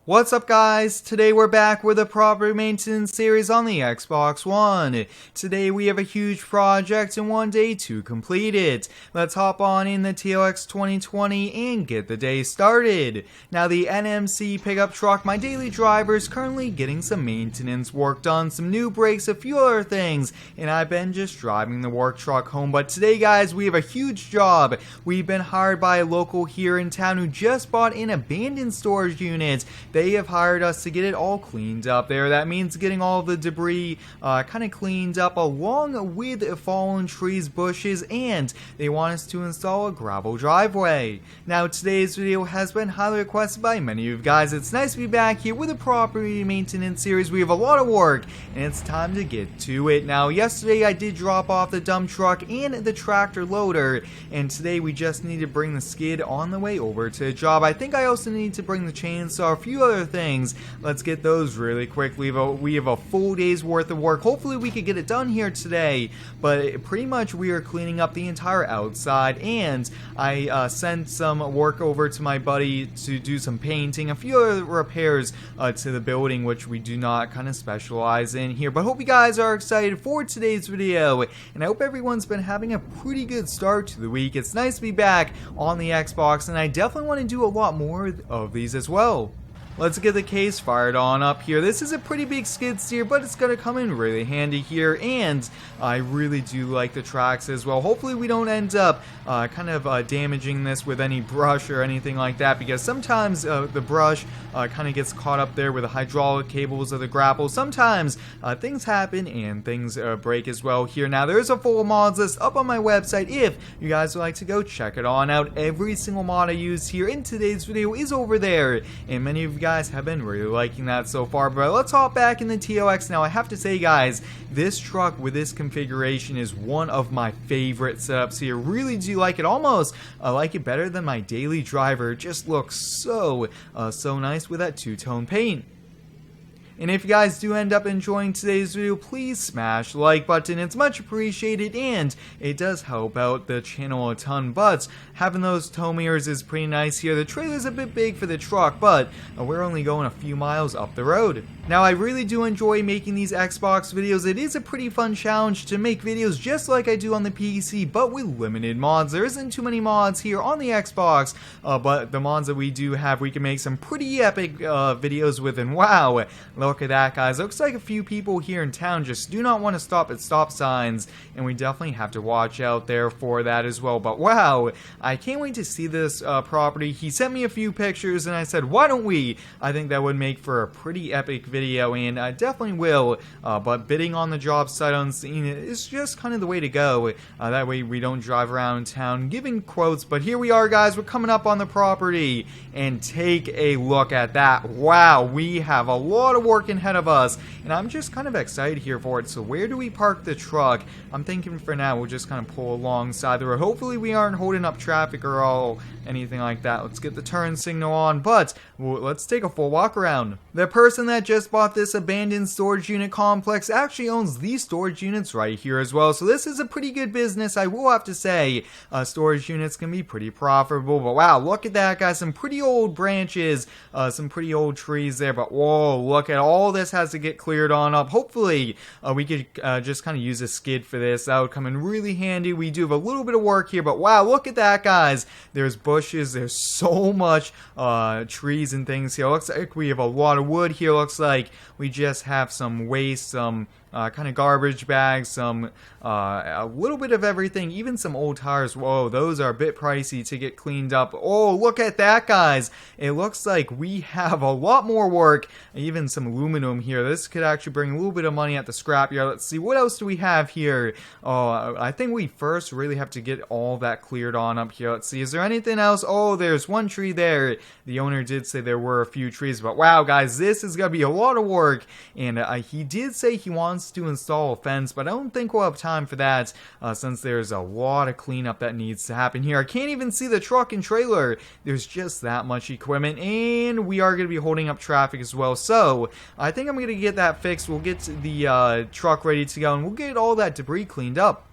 What's up guys, today we're back with a property maintenance series on the Xbox One. Today we have a huge project and one day to complete it. Let's hop on in the TLX 2020 and get the day started. Now the NMC pickup truck, my daily driver, is currently getting some maintenance work done, some new brakes, a few other things, and I've been just driving the work truck home. But today guys, we have a huge job. We've been hired by a local here in town who just bought an abandoned storage unit. They have hired us to get it all cleaned up there. That means getting all the debris kind of cleaned up along with fallen trees, bushes, and they want us to install a gravel driveway. Now today's video has been highly requested by many of you guys. It's nice to be back here with a property maintenance series. We have a lot of work and it's time to get to it. Now yesterday I did drop off the dump truck and the tractor loader, and today we just need to bring the skid on the way over to the job. I think I also need to bring the chainsaw, a few other things. Let's get those really quickly. We have a full day's worth of work. Hopefully we could get it done here today, but pretty much we are cleaning up the entire outside, and I sent some work over to my buddy to do some painting, a few other repairs to the building, which we do not kind of specialize in here. But I hope you guys are excited for today's video, and I hope everyone's been having a pretty good start to the week. It's nice to be back on the Xbox, and I definitely want to do a lot more of these as well. Let's get the case fired on up here. This is a pretty big skid steer, but it's going to come in really handy here, and I really do like the tracks as well. Hopefully we don't end up damaging this with any brush or anything like that, because sometimes the brush kind of gets caught up there with the hydraulic cables of the grapple. Sometimes things happen and things break as well here. Now there's a full mods list up on my website if you guys would like to go check it on out. Every single mod I use here in today's video is over there, and many of you guys have been really liking that so far. But let's hop back in the TLX now. I have to say guys, this truck with this configuration is one of my favorite setups here. Really do like it. Almost like it better than my daily driver. It just looks so nice with that two-tone paint. And if you guys do end up enjoying today's video, please smash the like button. It's much appreciated and it does help out the channel a ton. But having those tow mirrors is pretty nice here. The trailer's a bit big for the truck, but we're only going a few miles up the road. Now I really do enjoy making these Xbox videos. It is a pretty fun challenge to make videos just like I do on the PC, but with limited mods. There isn't too many mods here on the Xbox, but the mods that we do have, we can make some pretty epic videos with. And wow, look at that guys. Looks like a few people here in town just do not want to stop at stop signs, and we definitely have to watch out there for that as well. But wow, I can't wait to see this property. He sent me a few pictures and I said, why don't we? I think that would make for a pretty epic video, and I definitely will, but bidding on the job site unseen is just kind of the way to go. That way we don't drive around town giving quotes. But here we are guys, we're coming up on the property, and take a look at that. Wow, we have a lot of work ahead of us, and I'm just kind of excited here for it. So where do we park the truck? I'm thinking for now we'll just kind of pull alongside the road. Hopefully we aren't holding up traffic or anything like that. Let's get the turn signal on, but let's take a full walk around. The person that just bought this abandoned storage unit complex actually owns these storage units right here as well. So this is a pretty good business, I will have to say. Storage units can be pretty profitable. But wow, look at that guys, some pretty old branches, some pretty old trees there. But whoa, look at all this has to get cleared on up. Hopefully we could just kind of use a skid for this. That would come in really handy. We do have a little bit of work here, but wow, look at that guys. There's bushes, there's so much trees and things here. Looks like we have a lot of wood here. Looks like we just have some waste, some kind of garbage bags, some a little bit of everything, even some old tires. Whoa, those are a bit pricey to get cleaned up. Oh, look at that guys. It looks like we have a lot more work, even some aluminum here. This could actually bring a little bit of money at the scrapyard. Let's see, what else do we have here? Oh, I think we first really have to get all that cleared on up here. Let's see, is there anything else? Oh, there's one tree there. The owner did say there were a few trees, but wow guys, this is gonna be a lot of work. And he did say he wants to install a fence, but I don't think we'll have time for that since there's a lot of cleanup that needs to happen here. I can't even see the truck and trailer. There's just that much equipment, and we are going to be holding up traffic as well. So I think I'm going to get that fixed. We'll get the truck ready to go, and we'll get all that debris cleaned up.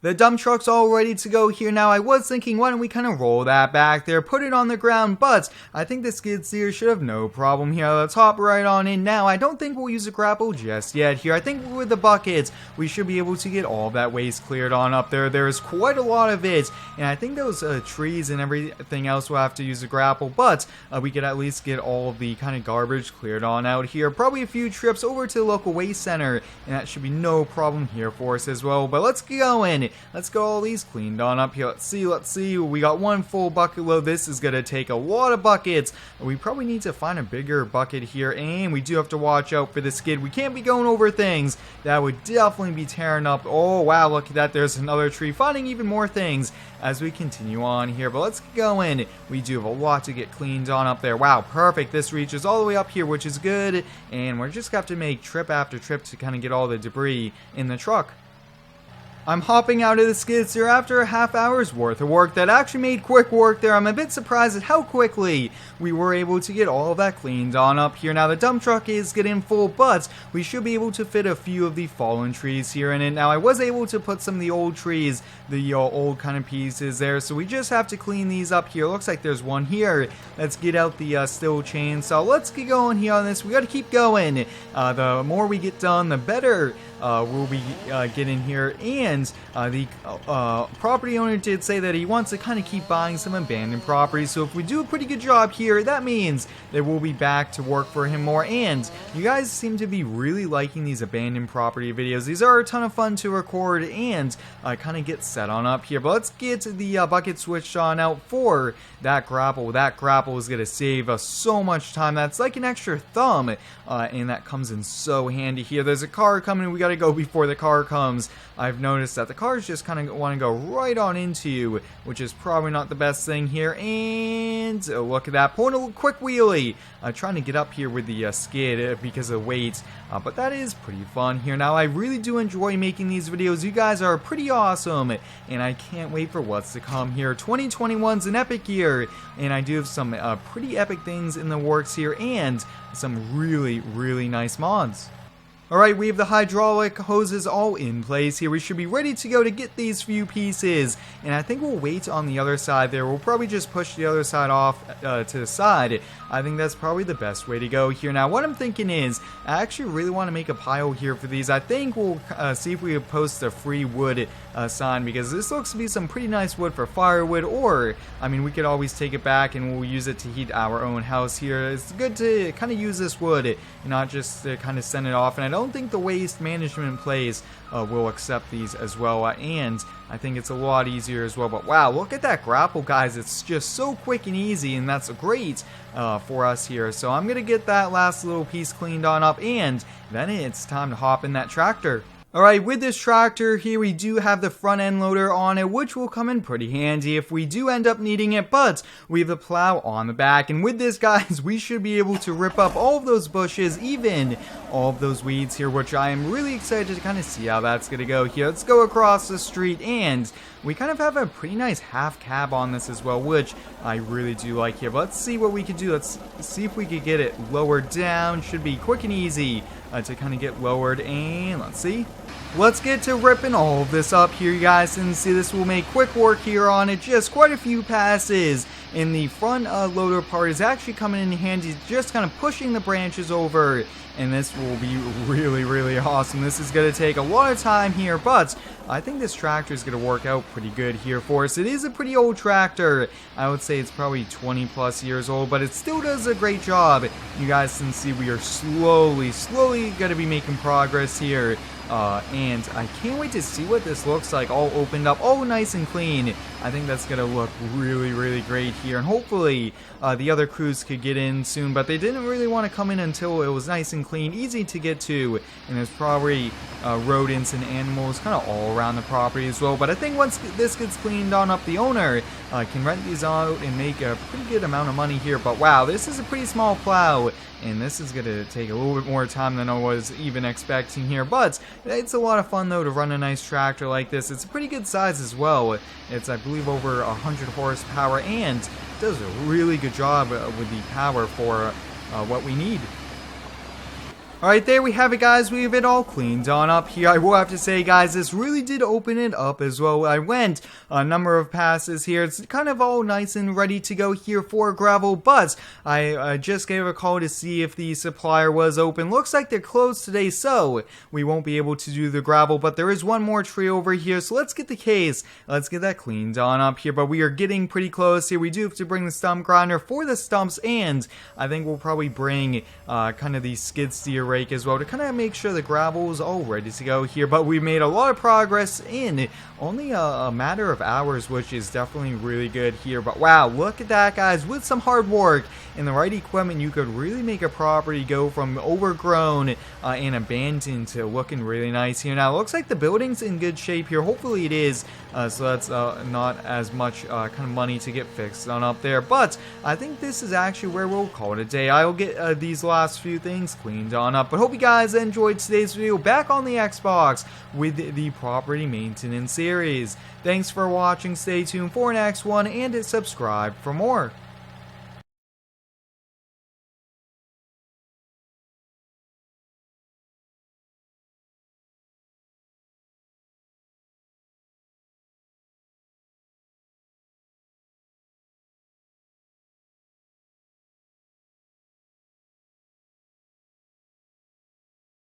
The dump truck's all ready to go here now. I was thinking, why don't we kind of roll that back there, put it on the ground, but I think the skid steer should have no problem here. Let's hop right on in now. I don't think we'll use a grapple just yet here. I think with the buckets, we should be able to get all that waste cleared on up there. There's quite a lot of it, and I think those trees and everything else will have to use a grapple, but we could at least get all of the kind of garbage cleared on out here. Probably a few trips over to the local waste center, and that should be no problem here for us as well. But let's get going. Let's get all these cleaned on up here. Let's see. We got one full bucket load. This is going to take a lot of buckets. We probably need to find a bigger bucket here, and we do have to watch out for the skid. We can't be going over things. That would definitely be tearing up. Oh, wow, look at that. There's another tree. Finding even more things as we continue on here. But let's get going. We do have a lot to get cleaned on up there. Wow, perfect. This reaches all the way up here, which is good. And we're just going to have to make trip after trip to kind of get all the debris in the truck. I'm hopping out of the skid steer after a half hour's worth of work that actually made quick work there. I'm a bit surprised at how quickly we were able to get all of that cleaned on up here. Now the dump truck is getting full, but we should be able to fit a few of the fallen trees here in it. Now I was able to put some of the old trees, the old kind of pieces there, so we just have to clean these up here. Looks like there's one here. Let's get out the steel chainsaw. Let's get going here on this. We got to keep going. The more we get done, the better we'll be getting here. And the property owner did say that he wants to kind of keep buying some abandoned properties, so if we do a pretty good job here, that means that we'll be back to work for him more. And you guys seem to be really liking these abandoned property videos. These are a ton of fun to record and kind of get set on up here. But let's get the bucket switched on out for that grapple. That grapple is going to save us so much time. That's like an extra thumb, and that comes in so handy here. There's a car coming. We got to go before the car comes. I've noticed that the cars just kind of want to go right on into you, which is probably not the best thing here. And look at that, pulling a quick wheelie, trying to get up here with the skid because of weight, but that is pretty fun here. Now I really do enjoy making these videos. You guys are pretty awesome, and I can't wait for what's to come here. 2021's an epic year, and I do have some pretty epic things in the works here, and some really nice mods. Alright, we have the hydraulic hoses all in place here. We should be ready to go to get these few pieces. And I think we'll wait on the other side there. We'll probably just push the other side off to the side. I think that's probably the best way to go here. Now, what I'm thinking is, I actually really want to make a pile here for these. I think we'll see if we can post a free wood sign, because this looks to be some pretty nice wood for firewood. Or, I mean, we could always take it back and we'll use it to heat our own house here. It's good to kind of use this wood and not just to kind of send it off. And I don't think the waste management place will accept these as well, and I think it's a lot easier as well. But wow, look at that grapple, guys. It's just so quick and easy, and that's great for us here. So I'm gonna get that last little piece cleaned on up, and then it's time to hop in that tractor. Alright, with this tractor here, we do have the front end loader on it, which will come in pretty handy if we do end up needing it, but we have the plow on the back. And with this, guys, we should be able to rip up all of those bushes, even all of those weeds here, which I am really excited to kind of see how that's going to go here. Let's go across the street, and we kind of have a pretty nice half cab on this as well, which I really do like here. But let's see what we could do. Let's see if we could get it lowered down. Should be quick and easy to kind of get lowered, and let's see. Let's get to ripping all of this up here, you guys, and see, this will make quick work here on it. Just quite a few passes, and the front loader part is actually coming in handy, just kind of pushing the branches over, and this will be really awesome. This is going to take a lot of time here, but I think this tractor is going to work out pretty good here for us. It is a pretty old tractor. I would say it's probably 20 plus years old, but it still does a great job. You guys can see we are slowly going to be making progress here. And I can't wait to see what this looks like all opened up, all nice and clean. I think that's going to look really great here, and hopefully the other crews could get in soon, but they didn't really want to come in until it was nice and clean, easy to get to, and there's probably rodents and animals kind of all around the property as well. But I think once this gets cleaned on up, the owner can rent these out and make a pretty good amount of money here. But wow, this is a pretty small plow, and this is going to take a little bit more time than I was even expecting here. But it's a lot of fun, though, to run a nice tractor like this. It's a pretty good size as well. It's, I believe, over 100 horsepower, and does a really good job with the power for what we need. Alright, there we have it, guys. We have it all cleaned on up here. I will have to say, guys, this really did open it up as well. I went a number of passes here. It's kind of all nice and ready to go here for gravel, but I just gave a call to see if the supplier was open. Looks like they're closed today, so we won't be able to do the gravel, but there is one more tree over here, so let's get the case. Let's get that cleaned on up here, but we are getting pretty close here. We do have to bring the stump grinder for the stumps, and I think we'll probably bring kind of the skid steer rake as well to kind of make sure the gravel is all ready to go here. But we made a lot of progress in only a matter of hours, which is definitely really good here. But wow, look at that, guys. With some hard work and the right equipment, you could really make a property go from overgrown and abandoned to looking really nice here. Now it looks like the building's in good shape here. Hopefully it is, so that's not as much kind of money to get fixed on up there, but I think this is actually where we'll call it a day. I'll get these last few things cleaned on up. But hope you guys enjoyed today's video back on the Xbox with the property maintenance series. Thanks for watching. Stay tuned for the next one and subscribe for more.